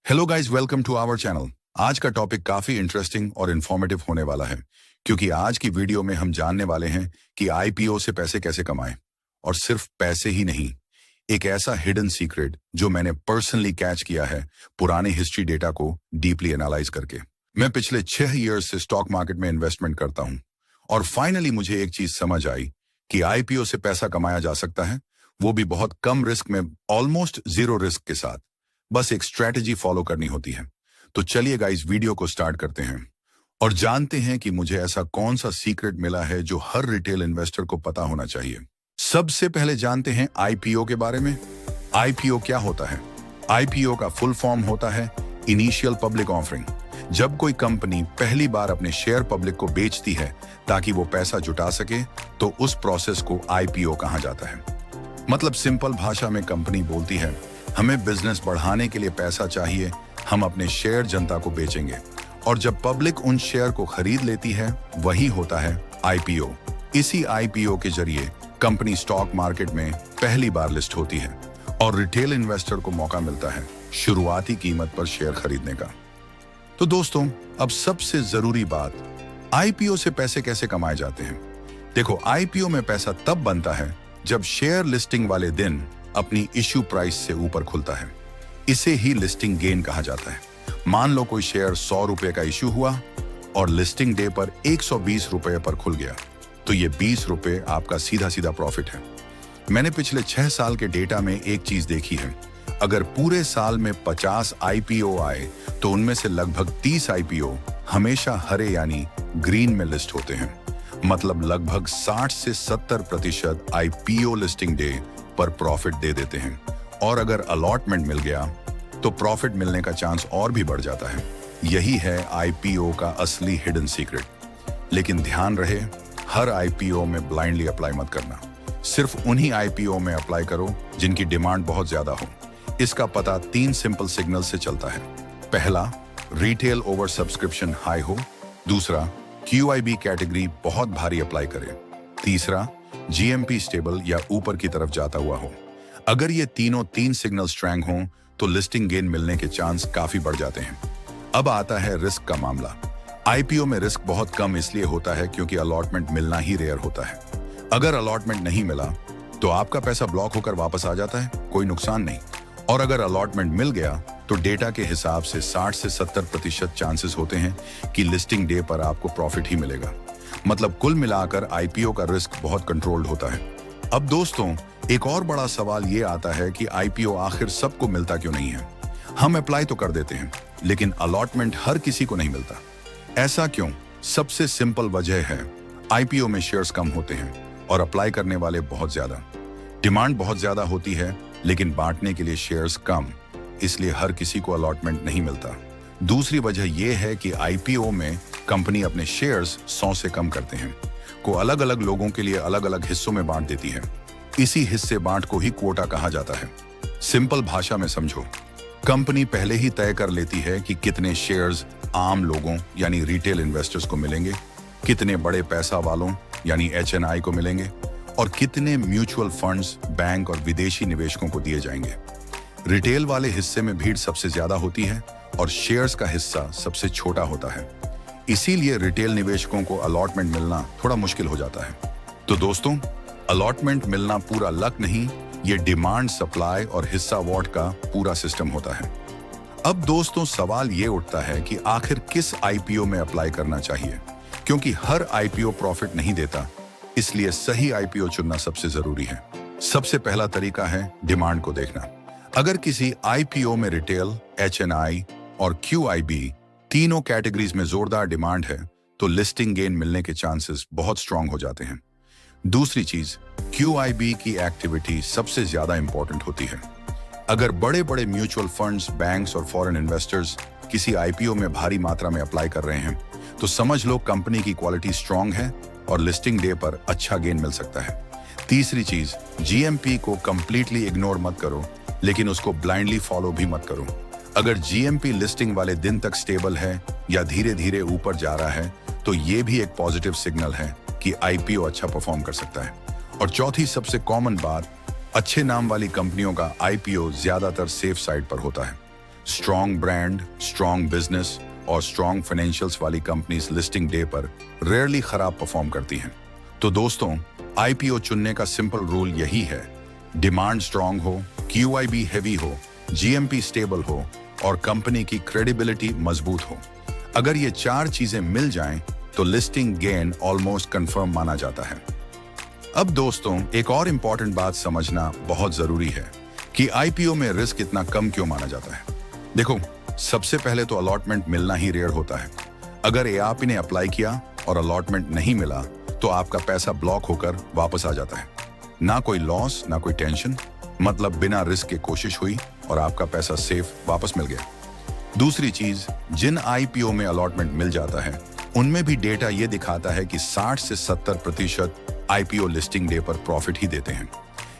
Hello guys, welcome to our channel. आज का topic काफी इंटरेस्टिंग और इन्फॉर्मेटिव होने वाला है, क्योंकि आज की वीडियो में हम जानने वाले हैं कि आईपीओ से पैसे कैसे कमाएं। और सिर्फ पैसे ही नहीं, एक ऐसा हिडन सीक्रेट जो मैंने पर्सनली कैच किया है पुराने हिस्ट्री डेटा को डीपली एनालाइज करके। मैं पिछले 6 ईयर्स से स्टॉक मार्केट में इन्वेस्टमेंट करता हूं और फाइनली मुझे एक चीज समझ आई कि आईपीओ से पैसा कमाया जा सकता है, वो भी बहुत कम रिस्क में, ऑलमोस्ट जीरो रिस्क के साथ। बस एक स्ट्रैटेजी फॉलो करनी होती है। तो चलिए गाइस, वीडियो को स्टार्ट करते हैं और जानते हैं कि मुझे ऐसा कौन सा सीक्रेट मिला है जो हर रिटेल इन्वेस्टर को पता होना चाहिए। सबसे पहले जानते हैं आईपीओ के बारे में। आईपीओ क्या होता है? आईपीओ का फुल फॉर्म होता है इनिशियल पब्लिक ऑफरिंग। जब कोई कंपनी पहली बार अपने शेयर पब्लिक को बेचती है ताकि वो पैसा जुटा सके, तो उस प्रोसेस को आईपीओ कहा जाता है। मतलब सिंपल भाषा में कंपनी बोलती है, हमें बिजनेस बढ़ाने के लिए पैसा चाहिए, हम अपने शेयर जनता को बेचेंगे। और जब पब्लिक उन शेयर को खरीद लेती है, वही होता है आईपीओ। इसी आईपीओ के जरिए कंपनी स्टॉक मार्केट में पहली बार लिस्ट होती है और रिटेल इन्वेस्टर को मौका मिलता है शुरुआती कीमत पर शेयर खरीदने का। तो दोस्तों, अब सबसे जरूरी बात, आईपीओ से पैसे कैसे कमाए जाते हैं। देखो, आईपीओ में पैसा तब बनता है जब शेयर लिस्टिंग वाले दिन अपनी इश्यू प्राइस से ऊपर खुलता है। इसे ही लिस्टिंग गेन कहा जाता है। मान लो कोई शेयर 100 रुपए का इश्यू हुआ और लिस्टिंग डे पर 120 रुपए पर खुल गया, तो ये 20 रुपए आपका सीधा सीधा प्रॉफिट है। मैंने पिछले 6 साल के डेटा में एक चीज देखी है, अगर पूरे साल में 50 आईपीओ आए तो उनमें से लगभग 30 आईपीओ हमेशा हरे यानी ग्रीन में लिस्ट होते हैं। मतलब लगभग 60 से 70% आईपीओ लिस्टिंग डे पर प्रॉफिट दे देते हैं। और अगर अलॉटमेंट मिल गया तो प्रॉफिट मिलने का चांस और भी बढ़ जाता है। यही है आईपीओ का असली हिडन सीक्रेट। लेकिन ध्यान रहे, हर आईपीओ में ब्लाइंडली अप्लाई मत करना। सिर्फ उन्हीं आईपीओ में अप्लाई करो जिनकी डिमांड बहुत ज्यादा हो। इसका पता 3 सिंपल सिग्नल से चलता है। पहला, रिटेल ओवर सब्सक्रिप्शन हाई हो। दूसरा, क्यूआईबी कैटेगरी बहुत भारी अप्लाई करे। तीसरा, जीएमपी स्टेबल या ऊपर की तरफ जाता हुआ हो। अगर ये तीनों 3 सिग्नल स्ट्रॉन्ग हों तो लिस्टिंग गेन मिलने के चांस काफी बढ़ जाते हैं। अब आता है रिस्क का मामला। आईपीओ में रिस्क बहुत कम इसलिए होता है क्योंकि अलॉटमेंट मिलना ही रेयर होता है। अगर अलॉटमेंट नहीं मिला तो आपका पैसा ब्लॉक होकर वापस आ जाता है, कोई नुकसान नहीं। और अगर अलॉटमेंट मिल गया तो डेटा के हिसाब से 60 से 70% चांसेस होते हैं कि लिस्टिंग डे पर आपको प्रॉफिट ही मिलेगा। मतलब कुल मिलाकर आईपीओ का रिस्क बहुत कंट्रोल्ड होता है। अब दोस्तों, एक और बड़ा सवाल ये आता है कि आईपीओ आखिर सबको मिलता क्यों नहीं है। हम अप्लाई तो कर देते हैं, लेकिन अलॉटमेंट हर किसी को नहीं मिलता। ऐसा क्यों? सबसे सिंपल वजह है, आईपीओ में शेयर्स कम होते हैं और अप्लाई करने वाले बहुत ज्यादा। डिमांड बहुत ज्यादा होती है, लेकिन बांटने के लिए शेयर्स कम, इसलिए हर किसी को अलॉटमेंट नहीं मिलता। दूसरी वजह यह है कि आईपीओ में कंपनी अपने शेयर्स 100 से कम करते हैं को अलग अलग लोगों के लिए अलग अलग हिस्सों में बांट देती है। इसी हिस्से बांट को ही क्वोटा कहा जाता है। सिंपल भाषा में समझो, कंपनी पहले ही तय कर लेती है कि कितने शेयर्स आम लोगों यानी रिटेल इन्वेस्टर्स को मिलेंगे, कितने बड़े पैसा वालों यानी एचएनआई को मिलेंगे और कितने म्यूचुअल फंड्स, बैंक और विदेशी निवेशकों को दिए जाएंगे। रिटेल वाले हिस्से में भीड़ सबसे ज्यादा होती है और शेयर्स का हिस्सा सबसे छोटा होता है। इसीलिए रिटेल निवेशकों को अलॉटमेंट मिलना थोड़ा मुश्किल हो जाता है। तो दोस्तों, अलॉटमेंट मिलना पूरा लक नहीं, ये डिमांड, सप्लाई और हिस्सा वॉट का पूरा सिस्टम होता है। अब दोस्तों, सवाल ये उठता है कि आखिर किस आईपीओ में अप्लाई करना चाहिए, क्योंकि हर आईपीओ प्रॉफिट नहीं देता, इसलिए सही आईपीओ चुनना सबसे जरूरी है। सबसे पहला तरीका है डिमांड को देखना। अगर किसी आईपीओ में रिटेल, एचएनआई और क्यूआईबी तीनों कैटेगरीज में जोरदार डिमांड है तो लिस्टिंग गेन मिलने के चांसेस बहुत स्ट्रांग हो जाते हैं। दूसरी चीज, क्यूआईबी की एक्टिविटी सबसे ज्यादा इंपॉर्टेंट होती है। अगर बड़े बड़े म्यूचुअल फंड्स, बैंक्स और फॉरेन इन्वेस्टर्स किसी आईपीओ में भारी मात्रा में अप्लाई कर रहे हैं तो समझ लो कंपनी की क्वालिटी स्ट्रांग है और लिस्टिंग डे पर अच्छा गेन मिल सकता है। तीसरी चीज, जीएमपी को कंप्लीटली इग्नोर मत करो, लेकिन उसको ब्लाइंडली फॉलो भी मत करो। अगर जीएमपी लिस्टिंग वाले दिन तक स्टेबल है या धीरे धीरे ऊपर जा रहा है तो ये भी एक पॉजिटिव सिग्नल है कि आईपीओ अच्छा परफॉर्म कर सकता है। और चौथी सबसे कॉमन बात, अच्छे नाम वाली कंपनियों का आईपीओ ज्यादातर सेफ साइड पर होता है। स्ट्रॉन्ग ब्रांड, स्ट्रॉन्ग बिजनेस और स्ट्रॉन्ग फाइनेंशियल्स वाली कंपनीज लिस्टिंग डे पर रेयरली खराब परफॉर्म करती हैं। तो दोस्तों, आईपीओ चुनने का सिंपल रूल यही है, डिमांड स्ट्रॉन्ग हो, क्यूआईबी हैवी हो, जीएमपी स्टेबल हो और कंपनी की क्रेडिबिलिटी मजबूत हो। अगर ये 4 चीजें मिल जाएं तो लिस्टिंग गेन ऑलमोस्ट कंफर्म माना जाता है। अब दोस्तों, एक और इंपॉर्टेंट बात समझना बहुत जरूरी है कि आईपीओ में रिस्क इतना कम क्यों माना जाता है। देखो, सबसे पहले तो अलॉटमेंट मिलना ही रेयर होता है। अगर आप इन्हें अप्लाई किया और अलॉटमेंट नहीं मिला तो आपका पैसा ब्लॉक होकर वापस आ जाता है। ना कोई लॉस, ना कोई टेंशन, मतलब बिना रिस्क के कोशिश हुई और आपका पैसा सेफ वापस मिल गया। दूसरी चीज, जिन आईपीओ में अलॉटमेंट मिल जाता है उनमें भी डेटा ये दिखाता है कि 60 से 70% आईपीओ लिस्टिंग डे पर प्रॉफिट ही देते हैं।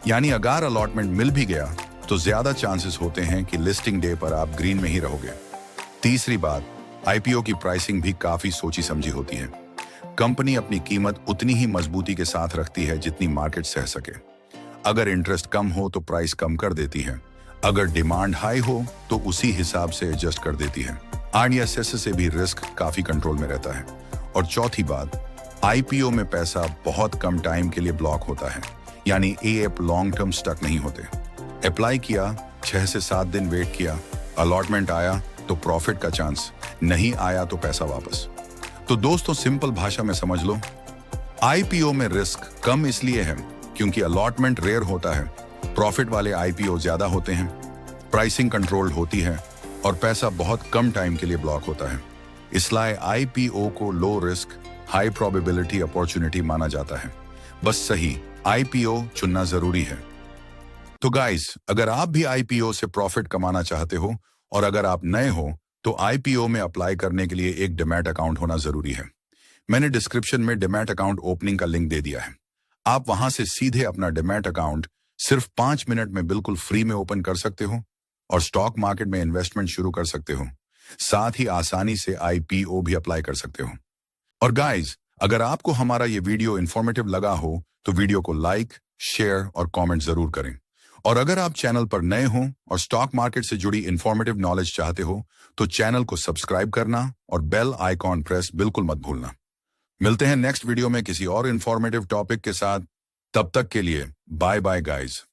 यानी अगर अलॉटमेंट मिल भी गया तो ज्यादा चांसेस होते हैं कि लिस्टिंग डे पर आप ग्रीन में ही रहोगे। तीसरी बात, आईपीओ की प्राइसिंग भी काफी सोची समझी होती है। कंपनी अपनी कीमत उतनी ही मजबूती के साथ रखती है जितनी मार्केट सह सके। अगर इंटरेस्ट कम हो तो प्राइस कम कर देती है, अगर डिमांड हाई हो तो उसी हिसाब से एडजस्ट कर देती है। आरडीएसएस से भी रिस्क काफी कंट्रोल में रहता है। और चौथी बात, आईपीओ में पैसा बहुत कम टाइम के लिए ब्लॉक होता है, यानी एएप लॉन्ग टर्म स्टक नहीं होते। अप्लाई किया, 6 से 7 दिन वेट किया, अलॉटमेंट आया तो प्रॉफिट का चांस, नहीं आया तो पैसा वापस। तो दोस्तों, सिंपल भाषा में समझ लो, आईपीओ में रिस्क कम इसलिए है क्योंकि अलॉटमेंट रेयर होता है, प्रॉफिट वाले आईपीओ ज्यादा होते हैं, प्राइसिंग कंट्रोल्ड होती है और पैसा बहुत कम टाइम के लिए ब्लॉक होता है। इसलिए आईपीओ को low risk, high probability opportunity माना जाता है। बस सही आईपीओ चुनना जरूरी है। तो गाइस, अगर आप भी आईपीओ से प्रॉफिट कमाना चाहते हो और अगर आप नए हो तो आईपीओ में अप्लाई करने के लिए एक डीमैट अकाउंट होना जरूरी है। मैंने डिस्क्रिप्शन में डीमैट अकाउंट ओपनिंग का लिंक दे दिया है। आप वहां से सीधे अपना डीमैट अकाउंट सिर्फ 5 मिनट में बिल्कुल फ्री में ओपन कर सकते हो और स्टॉक मार्केट में इन्वेस्टमेंट शुरू कर सकते हो। साथ ही आसानी से आईपीओ भी अप्लाई कर सकते हो। और गाइस, अगर आपको हमारा ये वीडियो इंफॉर्मेटिव लगा हो तो वीडियो को लाइक, शेयर और कमेंट जरूर करें। और अगर आप चैनल पर नए हो और स्टॉक मार्केट से जुड़ी इंफॉर्मेटिव नॉलेज चाहते हो तो चैनल को सब्सक्राइब करना और बेल आइकॉन प्रेस बिल्कुल मत भूलना। मिलते हैं नेक्स्ट वीडियो में किसी और इंफॉर्मेटिव टॉपिक के साथ। तब तक के लिए बाय बाय गाइस।